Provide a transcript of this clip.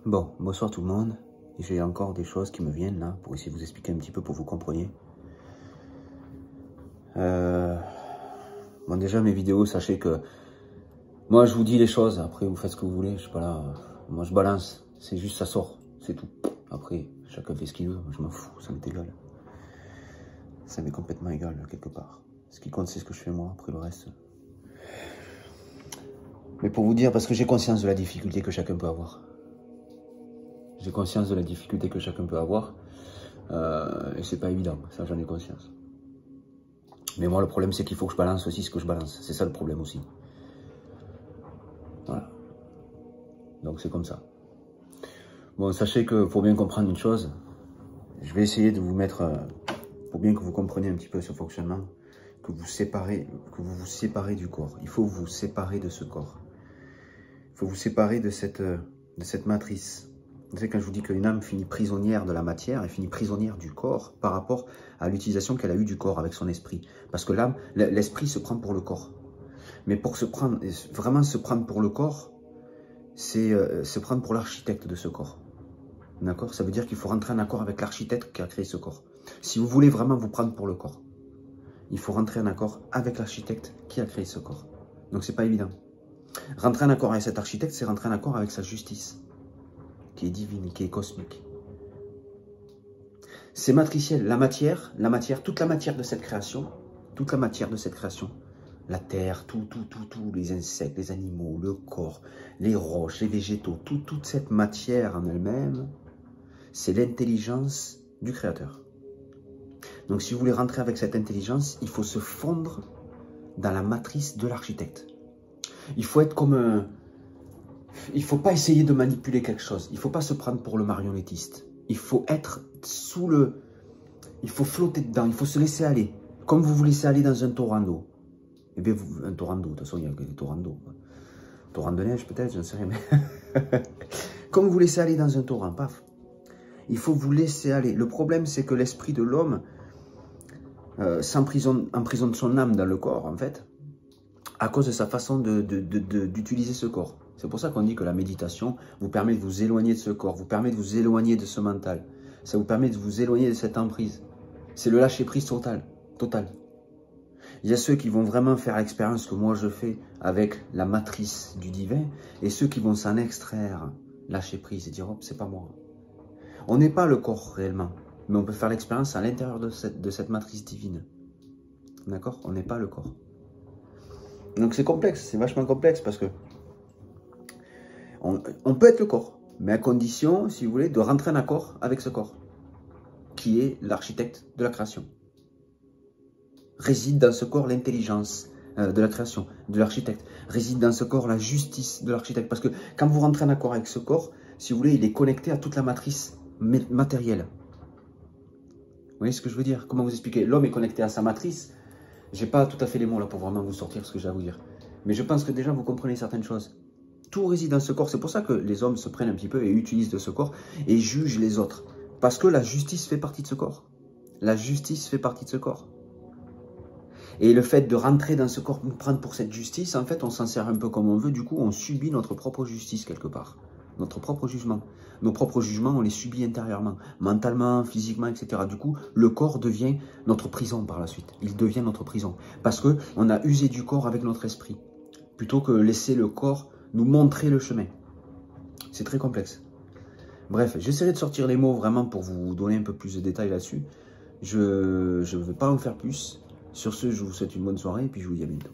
Bon, bonsoir tout le monde. J'ai encore des choses qui me viennent là pour essayer de vous expliquer un petit peu pour que vous compreniez. Bon, déjà mes vidéos, sachez que moi je vous dis les choses, après vous faites ce que vous voulez, je suis pas là. Moi je balance, c'est juste ça sort, c'est tout. Après, chacun fait ce qu'il veut, moi je m'en fous, ça m'est égal. Ça m'est complètement égal quelque part. Ce qui compte c'est ce que je fais moi, après le reste. Mais pour vous dire, parce que j'ai conscience de la difficulté que chacun peut avoir. J'ai conscience de la difficulté que chacun peut avoir. Et c'est pas évident, ça j'en ai conscience. Mais moi le problème c'est qu'il faut que je balance aussi ce que je balance. C'est ça le problème aussi. Voilà. Donc c'est comme ça. Bon, sachez que pour bien comprendre une chose, je vais essayer de vous mettre, pour bien que vous compreniez un petit peu ce fonctionnement, que vous vous séparez du corps. Il faut vous séparer de ce corps. Il faut vous séparer de cette matrice. Vous savez, quand je vous dis qu'une âme finit prisonnière de la matière, elle finit prisonnière du corps par rapport à l'utilisation qu'elle a eue du corps avec son esprit. Parce que l'âme, l'esprit se prend pour le corps. Mais pour vraiment se prendre pour le corps, c'est se prendre pour l'architecte de ce corps. D'accord? Ça veut dire qu'il faut rentrer en accord avec l'architecte qui a créé ce corps. Si vous voulez vraiment vous prendre pour le corps, il faut rentrer en accord avec l'architecte qui a créé ce corps. Donc c'est pas évident. Rentrer en accord avec cet architecte, c'est rentrer en accord avec sa justice, qui est divine, qui est cosmique. C'est matriciel. La matière, toute la matière de cette création, la terre, tout, les insectes, les animaux, le corps, les roches, les végétaux, toute cette matière en elle-même, c'est l'intelligence du Créateur. Donc si vous voulez rentrer avec cette intelligence, il faut se fondre dans la matrice de l'architecte. Il faut être comme un... Il ne faut pas essayer de manipuler quelque chose. Il ne faut pas se prendre pour le marionnettiste. Il faut être sous le... Il faut flotter dedans, il faut se laisser aller. Comme vous vous laissez aller dans un torrent d'eau. Eh bien, un torrent d'eau, de toute façon, il y a des torrents d'eau. Torrent de neige peut-être, je ne sais rien. Mais... Comme vous laissez aller dans un torrent, paf. Il faut vous laisser aller. Le problème, c'est que l'esprit de l'homme emprisonne son âme dans le corps, en fait, à cause de sa façon d'utiliser ce corps. C'est pour ça qu'on dit que la méditation vous permet de vous éloigner de ce corps, vous permet de vous éloigner de ce mental. Ça vous permet de vous éloigner de cette emprise. C'est le lâcher-prise total. Il y a ceux qui vont vraiment faire l'expérience que moi je fais avec la matrice du divin, et ceux qui vont s'en extraire, lâcher prise et dire, hop, c'est pas moi. On n'est pas le corps réellement, mais on peut faire l'expérience à l'intérieur de cette matrice divine. D'accord? On n'est pas le corps. Donc c'est complexe, c'est vachement complexe parce que on peut être le corps, mais à condition, si vous voulez, de rentrer en accord avec ce corps, qui est l'architecte de la création. Réside dans ce corps l'intelligence de la création, de l'architecte. Réside dans ce corps la justice de l'architecte. Parce que quand vous rentrez en accord avec ce corps, si vous voulez, il est connecté à toute la matrice matérielle. Vous voyez ce que je veux dire? Comment vous expliquer? L'homme est connecté à sa matrice. J'ai pas tout à fait les mots là pour vraiment vous sortir ce que j'ai à vous dire. Mais je pense que déjà vous comprenez certaines choses. Tout réside dans ce corps. C'est pour ça que les hommes se prennent un petit peu et utilisent de ce corps et jugent les autres. Parce que la justice fait partie de ce corps. La justice fait partie de ce corps. Et le fait de rentrer dans ce corps, nous prendre pour cette justice, en fait, on s'en sert un peu comme on veut. Du coup, on subit notre propre justice quelque part. Notre propre jugement. Nos propres jugements, on les subit intérieurement, mentalement, physiquement, etc. Du coup, le corps devient notre prison par la suite. Il devient notre prison. Parce qu'on a usé du corps avec notre esprit. Plutôt que laisser le corps nous montrer le chemin. C'est très complexe. Bref, j'essaierai de sortir les mots vraiment pour vous donner un peu plus de détails là-dessus. Je ne vais pas en faire plus. Sur ce, je vous souhaite une bonne soirée et puis je vous dis à bientôt.